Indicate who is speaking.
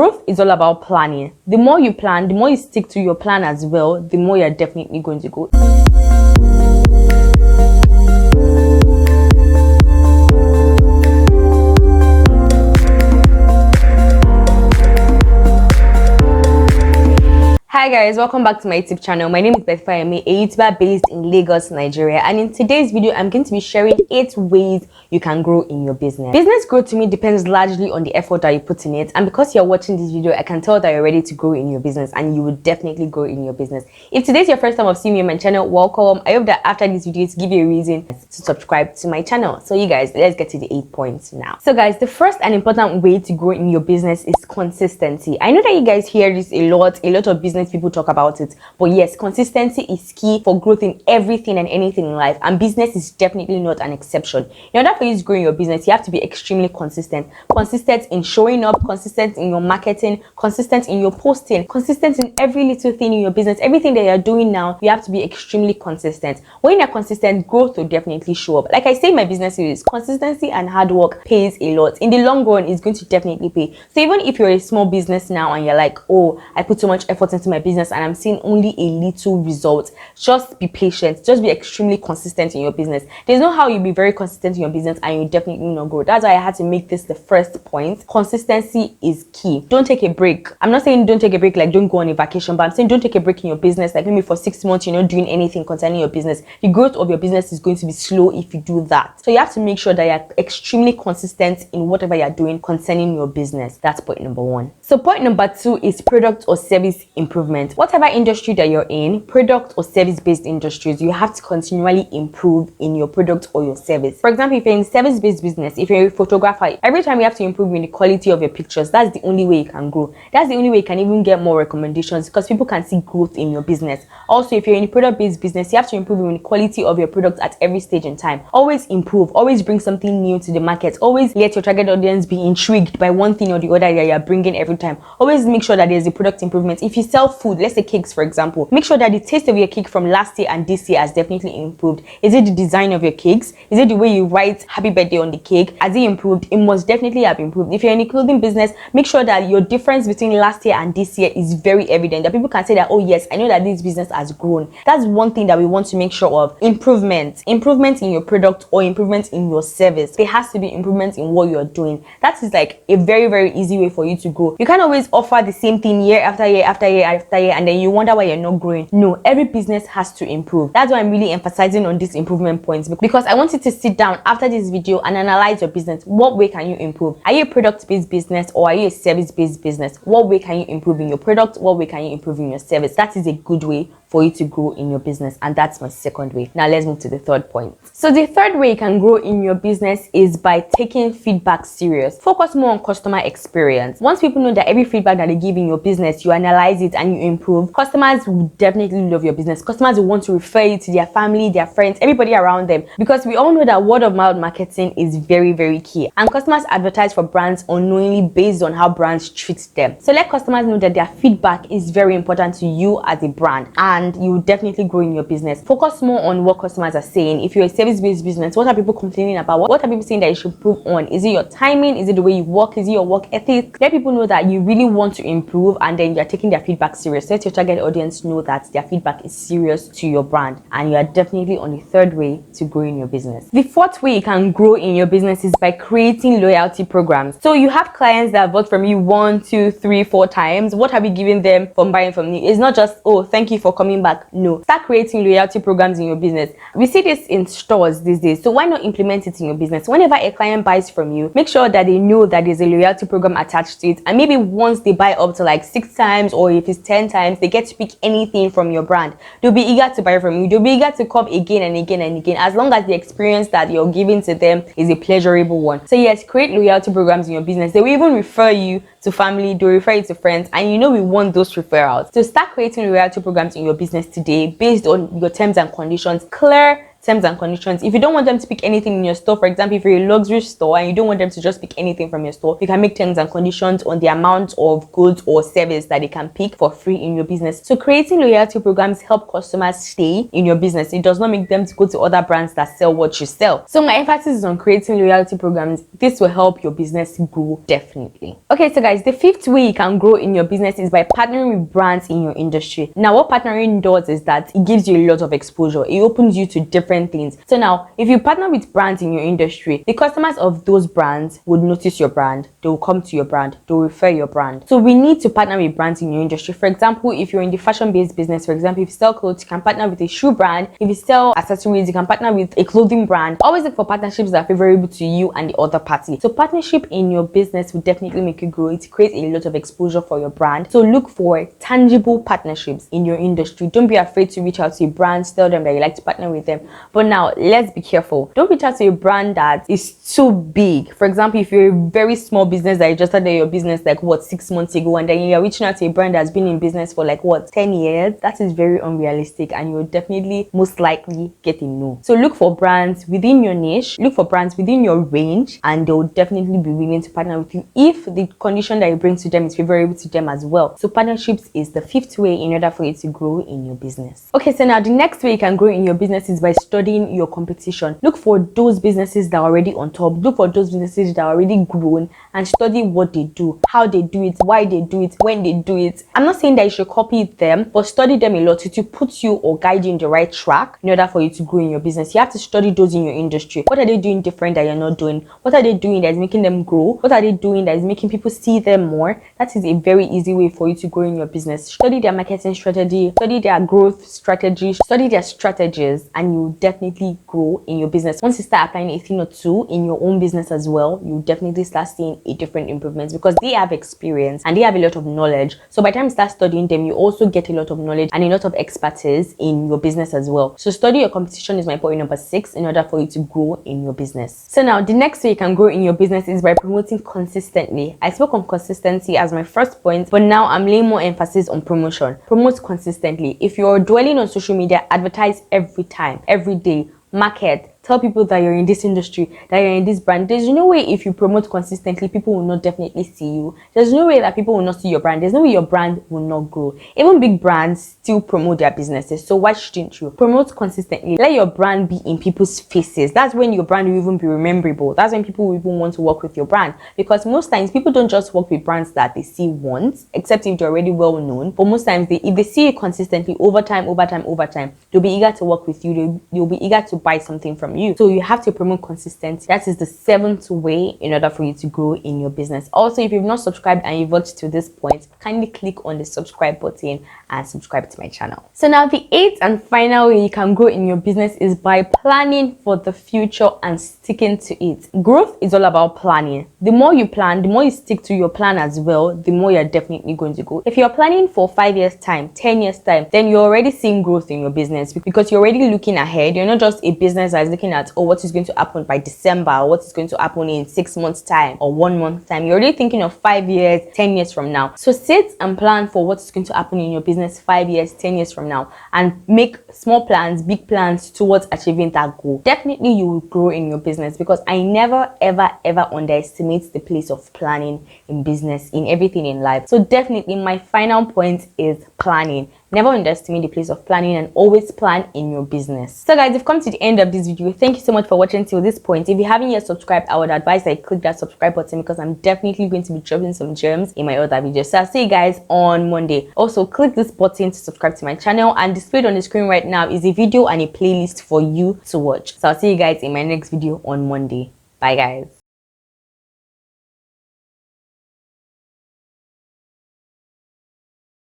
Speaker 1: Growth is all about planning. The more you plan, the more you stick to your plan as well, the more you're definitely going to go. Hi guys, welcome back to my YouTube channel. My name is Beth Fayemi, a YouTuber based in Lagos, Nigeria, and in today's video I'm going to be sharing 8 ways you can grow in your business. Business growth to me depends largely on the effort that you put in it, and because you're watching this video, I can tell that you're ready to grow in your business, and you will definitely grow in your business. If today's your first time of seeing me on my channel, welcome. I hope that after this video to give you a reason to subscribe to my channel. So you guys, let's get to the 8 points now. So guys, the first and important way to grow in your business is consistency. I know that you guys hear this a lot of business people talk about it, but yes, consistency is key for growth in everything and anything in life, and business is definitely not an exception. In order for you to grow in your business, you have to be extremely consistent in showing up, consistent in your marketing, consistent in your posting, consistent in every little thing in your business. Everything that you're doing now, you have to be extremely consistent. When you're consistent, growth will definitely show up. Like I say in my business series, consistency and hard work pays a lot. In the long run, it's going to definitely pay. So even if you're a small business now and you're like, oh, I put so much effort into my business and I'm seeing only a little result, just be patient. Just be extremely consistent in your business. There's no how you'll be very consistent in your business and you definitely not grow. That's why I had to make this the first point. Consistency is key. Don't take a break. I'm not saying don't take a break like don't go on a vacation, but I'm saying don't take a break in your business. Like maybe for 6 months you're not doing anything concerning your business. The growth of your business is going to be slow if you do that. So you have to make sure that you're extremely consistent in whatever you're doing concerning your business. That's point number 1. So point number 2 is product or service improvement. Whatever industry that you're in, product or service-based industries, you have to continually improve in your product or your service. For example, if you're in service-based business, if you're a photographer, every time you have to improve in the quality of your pictures. That's the only way you can grow. That's the only way you can even get more recommendations, because people can see growth in your business. Also, if you're in a product-based business, you have to improve in the quality of your product at every stage in time. Always improve, always bring something new to the market. Always let your target audience be intrigued by one thing or the other that you're bringing every time. Always make sure that there's a product improvement. If you sell food, let's say cakes for example, make sure that the taste of your cake from last year and this year has definitely improved. Is it the design of your cakes? Is it the way you write happy birthday on the cake? Has it improved? It must definitely have improved. If you're in a clothing business, make sure that your difference between last year and this year is very evident, that people can say that, oh yes, I know that this business has grown. That's one thing that we want to make sure of. Improvement in your product or improvement in your service. There has to be improvement in what you're doing. That is like a very easy way for you to grow. You can't always offer the same thing year after year after year after year and then you wonder why you're not growing. No, every business has to improve. That's why I'm really emphasizing on these improvement points, because I want you to sit down after this video and analyze your business. What way can you improve? Are you a product-based business or are you a service-based business? What way can you improve in your product? What way can you improve in your service? That is a good way for you to grow in your business, and that's my second way. Now let's move to the third point. So the third way you can grow in your business is by taking feedback serious. Focus more on customer experience. Once people know that every feedback that they give in your business, you analyze it and you improve, customers will definitely love your business. Customers will want to refer you to their family, their friends, everybody around them, because we all know that word of mouth marketing is very key, and customers advertise for brands unknowingly based on how brands treat them. So let customers know that their feedback is very important to you as a brand, and you will definitely grow in your business. Focus more on what customers are saying. If you're a service-based business, what are people complaining about? What are people saying that you should improve on? Is it your timing? Is it the way you work? Is it your work ethic? Let people know that you really want to improve, and then you're taking their feedback serious. Let your target audience know that their feedback is serious to your brand, and you are definitely on the third way to grow in your business. The fourth way you can grow in your business is by creating loyalty programs. So you have clients that bought from you 1, 2, 3, 4 times. What have you given them from buying from you? It's not just, oh, thank you for coming back. No, start creating loyalty programs in your business. We see this in stores these days, so why not implement it in your business? Whenever a client buys from you, make sure that they know that there's a loyalty program attached to it, and maybe once they buy up to like 6 times, or if it's 10 times, they get to pick anything from your brand. They'll be eager to buy from you. They'll be eager to come again and again and again, as long as the experience that you're giving to them is a pleasurable one. So yes, create loyalty programs in your business. They will even refer you to family, they'll refer you to friends, and you know we want those referrals. So start creating loyalty programs in your business today based on your terms and conditions. Clear terms and conditions. If you don't want them to pick anything in your store, for example, if you're a luxury store and you don't want them to just pick anything from your store, you can make terms and conditions on the amount of goods or service that they can pick for free in your business. So creating loyalty programs help customers stay in your business. It does not make them to go to other brands that sell what you sell. So my emphasis is on creating loyalty programs. This will help your business grow, definitely. Okay, so guys, the fifth way you can grow in your business is by partnering with brands in your industry. Now, what partnering does is that it gives you a lot of exposure. It opens you to different things. So now, if you partner with brands in your industry, the customers of those brands would notice your brand. They will come to your brand. They will refer your brand. So we need to partner with brands in your industry. For example, if you're in the fashion-based business, for example, if you sell clothes, you can partner with a shoe brand. If you sell accessories, you can partner with a clothing brand. Always look for partnerships that are favorable to you and the other party. So partnership in your business will definitely make you grow. It creates a lot of exposure for your brand. So look for tangible partnerships in your industry. Don't be afraid to reach out to your brands, tell them that you like to partner with them. But now, let's be careful. Don't reach out to a brand that is too big. For example, if you're a very small business that you just started your business like 6 months ago, and then you're reaching out to a brand that's been in business for 10 years, that is very unrealistic, and you'll definitely most likely get a no. So look for brands within your niche, look for brands within your range, and they'll definitely be willing to partner with you if the condition that you bring to them is favorable to them as well. So partnerships is the fifth way in order for you to grow in your business. Okay, so now the next way you can grow in your business is by studying your competition. Look for those businesses that are already on top. Look for those businesses that are already grown and study what they do, how they do it, why they do it, when they do it. I'm not saying that you should copy them, but study them a lot to put you or guide you in the right track in order for you to grow in your business. You have to study those in your industry. What are they doing different that you're not doing? What are they doing that is making them grow? What are they doing that is making people see them more? That is a very easy way for you to grow in your business. Study their marketing strategy, study their growth strategy, study their strategies, and you definitely grow in your business. Once you start applying a thing or two in your own business as well, you definitely start seeing a different improvements because they have experience and they have a lot of knowledge. So by the time you start studying them, you also get a lot of knowledge and a lot of expertise in your business as well. So study your competition is my point number 6 in order for you to grow in your business. So now the next way you can grow in your business is by promoting consistently. I spoke on consistency as my first point, but now I'm laying more emphasis on promotion. Promote consistently. If you're dwelling on social media, advertise every time, every day, market. Tell people that you're in this industry, that you're in this brand. There's no way if you promote consistently, people will not definitely see you. There's no way that people will not see your brand. There's no way your brand will not grow. Even big brands still promote their businesses. So why shouldn't you? Promote consistently. Let your brand be in people's faces. That's when your brand will even be rememberable. That's when people will even want to work with your brand. Because most times people don't just work with brands that they see once, except if they're already well known. But most times if they see you consistently over time, they'll be eager to work with you. They'll be eager to buy something from you. So you have to promote consistency. That is the 7th way in order for you to grow in your business. Also, if you've not subscribed and you've watched to this point, kindly click on the subscribe button and subscribe to my channel. So now the 8th and final way you can grow in your business is by planning for the future and sticking to it. Growth is all about planning. The more you plan, the more you stick to your plan as well, the more you're definitely going to go. If you're planning for 5 years time, 10 years time, then you're already seeing growth in your business because you're already looking ahead. You're not just a business that is looking at, oh, what is going to happen by December, what is going to happen in 6 months time or 1 month time. You're already thinking of 5 years, 10 years from now. So sit and plan for what is going to happen in your business 5 years, 10 years from now, and make small plans, big plans towards achieving that goal. Definitely you will grow in your business because I never ever underestimate the place of planning in business, in everything in life. So definitely my final point is planning. Never underestimate the place of planning and always plan in your business. So guys, you've come to the end of this video. Thank you so much for watching till this point. If you haven't yet subscribed, I would advise that you click that subscribe button because I'm definitely going to be dropping some gems in my other videos. So I'll see you guys on Monday. Also, click this button to subscribe to my channel, and displayed on the screen right now is a video and a playlist for you to watch. So I'll see you guys in my next video on Monday. Bye guys.